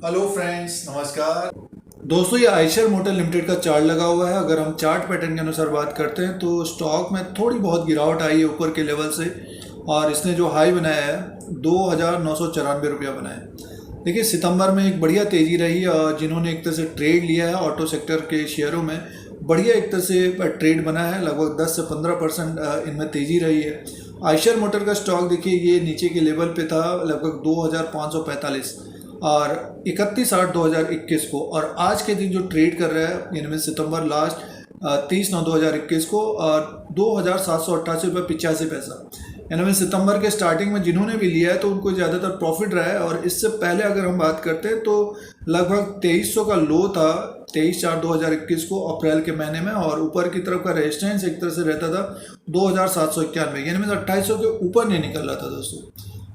Hello friends, नमस्कार दोस्तों। ये आयशर मोटर लिमिटेड का चार्ट लगा हुआ है। अगर हम चार्ट पैटर्न के अनुसार बात करते हैं तो स्टॉक में थोड़ी बहुत गिरावट आई है ऊपर के लेवल से, और इसने जो हाई बनाया है 2,994 बनाया है। देखिए, सितंबर में एक बढ़िया तेज़ी रही, और जिन्होंने एक तरह से ट्रेड लिया है ऑटो सेक्टर के शेयरों में, बढ़िया एक तरह से ट्रेड बना है। लगभग 10 से 15% इनमें तेज़ी रही है। आयशर मोटर का स्टॉक देखिए, ये नीचे के लेवल पे था लगभग 2,545, और 31/8/2021 को, और आज के दिन जो ट्रेड कर रहा है इनमें सितंबर लास्ट 30/9/2021 को, और 2,788 रुपये 85 पैसा। इनमें सितंबर के स्टार्टिंग में जिन्होंने भी लिया है तो उनको ज़्यादातर प्रॉफिट रहा है। और इससे पहले अगर हम बात करते हैं तो लगभग 2300 का लो था 23/4/2021 को अप्रैल के महीने में, और ऊपर की तरफ का रेजिस्टेंस एक तरह से रहता था 2,791, यानी 2800 के ऊपर नहीं निकल रहा था दोस्तों।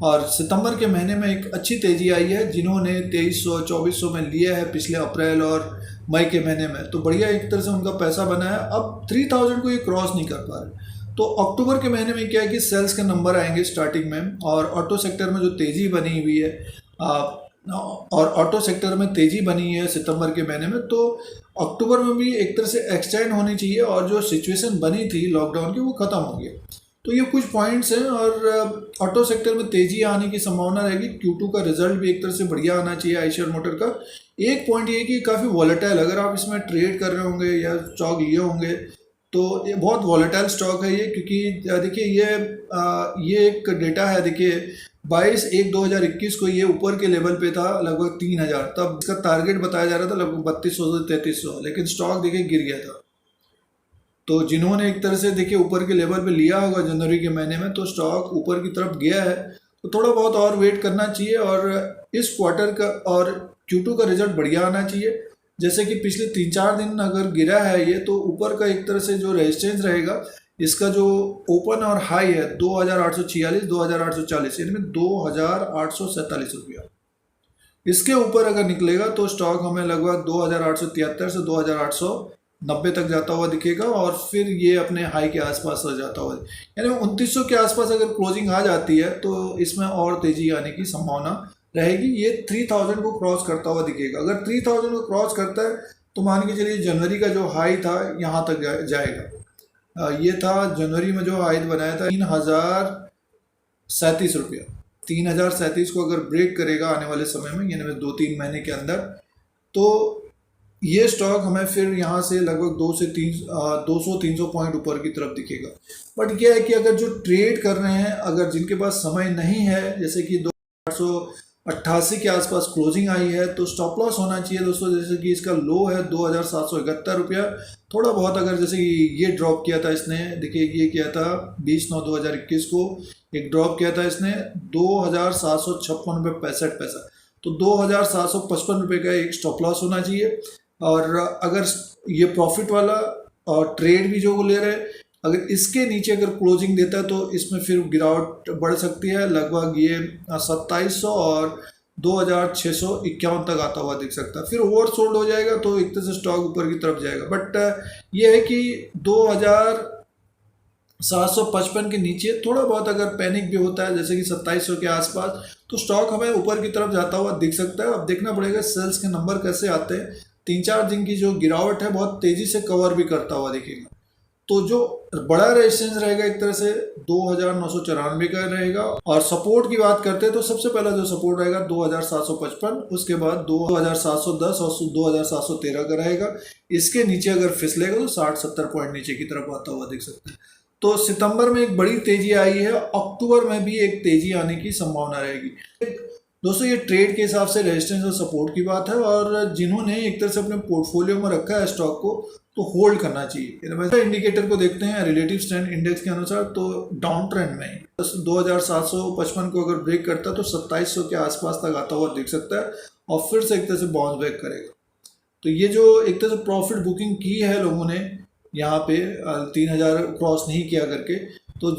और सितंबर के महीने में एक अच्छी तेज़ी आई है। जिन्होंने 2300 2400 में लिया है पिछले अप्रैल और मई के महीने में, तो बढ़िया एक तरह से उनका पैसा बना है। अब 3000 को ये क्रॉस नहीं कर पा रहे। तो अक्टूबर के महीने में क्या है कि सेल्स के नंबर आएंगे स्टार्टिंग में, और ऑटो सेक्टर में जो तेज़ी बनी हुई है और ऑटो सेक्टर में तेज़ी बनी है सितंबर के महीने में, तो अक्टूबर में भी एक तरह से एक्सटेंड होनी चाहिए, और जो सिचुएशन बनी थी लॉकडाउन की वो ख़त्म हो गई। तो ये कुछ पॉइंट्स हैं, और ऑटो सेक्टर में तेज़ी आने की संभावना रहेगी। Q2 का रिजल्ट भी एक तरह से बढ़िया आना चाहिए आयशर मोटर का। एक पॉइंट ये कि काफ़ी वॉलेटाइल, अगर आप इसमें ट्रेड कर रहे होंगे या स्टॉक लिए होंगे तो ये बहुत वॉलेटाइल स्टॉक है ये, क्योंकि देखिए ये एक डेटा है। देखिए 22/1/2021 को ये ऊपर के लेवल पे था लगभग 3,000, तब इसका टारगेट बताया जा रहा था लगभग 3200 से 3300, लेकिन स्टॉक देखिए गिर गया था। तो जिन्होंने एक तरह से देखिए ऊपर के लेवल पे लिया होगा जनवरी के महीने में, तो स्टॉक ऊपर की तरफ गया है, तो थोड़ा बहुत और वेट करना चाहिए। और इस क्वार्टर का और Q2 का रिजल्ट बढ़िया आना चाहिए। जैसे कि पिछले 3-4 दिन अगर गिरा है ये, तो ऊपर का एक तरह से जो रेजिस्टेंस रहेगा, इसका जो ओपन और हाई है 2,846 2,840, यानी 2,847 रुपया। इसके ऊपर अगर निकलेगा तो स्टॉक हमें लगभग 2,873 से 2,890 तक जाता हुआ दिखेगा, और फिर ये अपने हाई के आसपास रह जाता हुआ, यानी 2900 के आसपास अगर क्लोजिंग आ जाती है तो इसमें और तेजी आने की संभावना रहेगी। ये 3000 को क्रॉस करता हुआ दिखेगा। अगर 3000 को क्रॉस करता है तो मान के चलिए जनवरी का जो हाई था यहाँ तक जाएगा। ये था जनवरी में जो हाई बनाया था 3,037 रुपया। 3,037 को अगर ब्रेक करेगा आने वाले समय में, यानी 2-3 महीने के अंदर, तो ये स्टॉक हमें फिर यहाँ से लगभग 200-300 पॉइंट ऊपर की तरफ दिखेगा। बट क्या है कि अगर जो ट्रेड कर रहे हैं, अगर जिनके पास समय नहीं है, जैसे कि 2,888 के आसपास क्लोजिंग आई है, तो स्टॉप लॉस होना चाहिए दोस्तों। जैसे कि इसका लो है 2,771 रुपया। थोड़ा बहुत अगर जैसे कि ये ड्रॉप किया था इसने, देखिए ये किया था 20/9/2021 को, एक ड्रॉप किया था इसने 2,756 रुपये 65 पैसा। तो 2,755 रुपये का एक स्टॉप लॉस होना चाहिए। और अगर ये प्रॉफिट वाला और ट्रेड भी जो वो ले रहे हैं, अगर इसके नीचे अगर क्लोजिंग देता है तो इसमें फिर गिरावट बढ़ सकती है। लगभग ये 2700 और 2,651 तक आता हुआ दिख सकता है। फिर ओवरसोल्ड हो जाएगा तो एक तरह से स्टॉक ऊपर की तरफ जाएगा। बट ये है कि 2,755 के नीचे थोड़ा बहुत अगर पैनिक भी होता है, जैसे कि 2700 के आसपास, तो स्टॉक हमें ऊपर की तरफ जाता हुआ दिख सकता है। अब देखना पड़ेगा सेल्स के नंबर कैसे आते हैं। 3-4 दिन की जो गिरावट है बहुत तेज़ी से कवर भी करता हुआ दिखेगा। तो जो बड़ा रेजिस्टेंस रहेगा एक तरह से 2,994 का रहेगा। और सपोर्ट की बात करते हैं तो सबसे पहला जो सपोर्ट रहेगा 2,755, उसके बाद 2,710 और 2,713 का रहेगा। इसके नीचे अगर फिसलेगा तो 60-70 पॉइंट नीचे की तरफ आता हुआ दिख सकता है। तो सितंबर में एक बड़ी तेजी आई है, अक्टूबर में भी एक तेजी आने की संभावना रहेगी। दोस्तों, ये ट्रेड के हिसाब से रेजिस्टेंस और सपोर्ट की बात है, और जिन्होंने एक तरह से अपने पोर्टफोलियो में रखा है स्टॉक को, तो होल्ड करना चाहिए। इंडिकेटर को देखते हैं रिलेटिव स्ट्रेंथ इंडेक्स के अनुसार, तो डाउन ट्रेंड में 2,755 को अगर ब्रेक करता है तो 2700 के आसपास तक आता हुआ दिख सकता है, और फिर से एक तरह से बाउंस बैक करेगा। तो ये जो एक तरह से प्रॉफिट बुकिंग की है लोगों ने यहाँ पे 3,000 क्रॉस नहीं किया करके, तो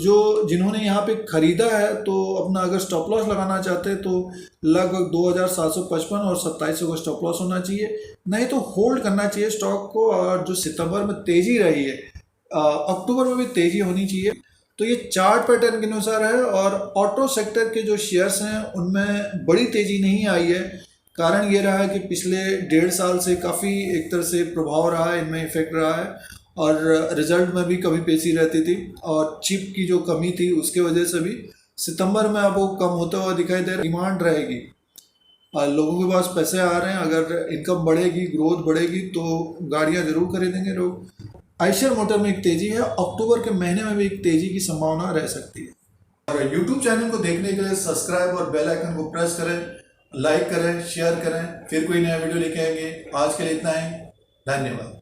जिन्होंने यहाँ पे खरीदा है तो अपना अगर स्टॉप लॉस लगाना चाहते हैं तो लगभग 2,755 और 2700 का स्टॉप लॉस होना चाहिए। नहीं तो होल्ड करना चाहिए स्टॉक को। और जो सितंबर में तेज़ी रही है, अक्टूबर में भी तेज़ी होनी चाहिए। तो ये चार्ट पैटर्न के अनुसार है। और ऑटो सेक्टर के जो शेयर्स हैं उनमें बड़ी तेज़ी नहीं आई है। कारण ये रहा है कि पिछले 1.5 साल से काफ़ी एक तरह से प्रभाव रहा है, इनमें इफेक्ट रहा है, और रिजल्ट में भी कमी पेशी रहती थी, और चिप की जो कमी थी उसके वजह से भी सितंबर में अब वो कम होता हुआ दिखाई दे रहा है। डिमांड रहेगी, लोगों के पास पैसे आ रहे हैं, अगर इनकम बढ़ेगी, ग्रोथ बढ़ेगी तो गाड़ियां जरूर खरीदेंगे लोग। आइशर मोटर में एक तेजी है, अक्टूबर के महीने में भी एक तेजी की संभावना रह सकती है। और यूट्यूब चैनल को देखने के लिए सब्सक्राइब और बेल आइकन को प्रेस करें, लाइक करें, शेयर करें, फिर कोई नया वीडियो लेके आएंगे। आज के लिए इतना ही, धन्यवाद।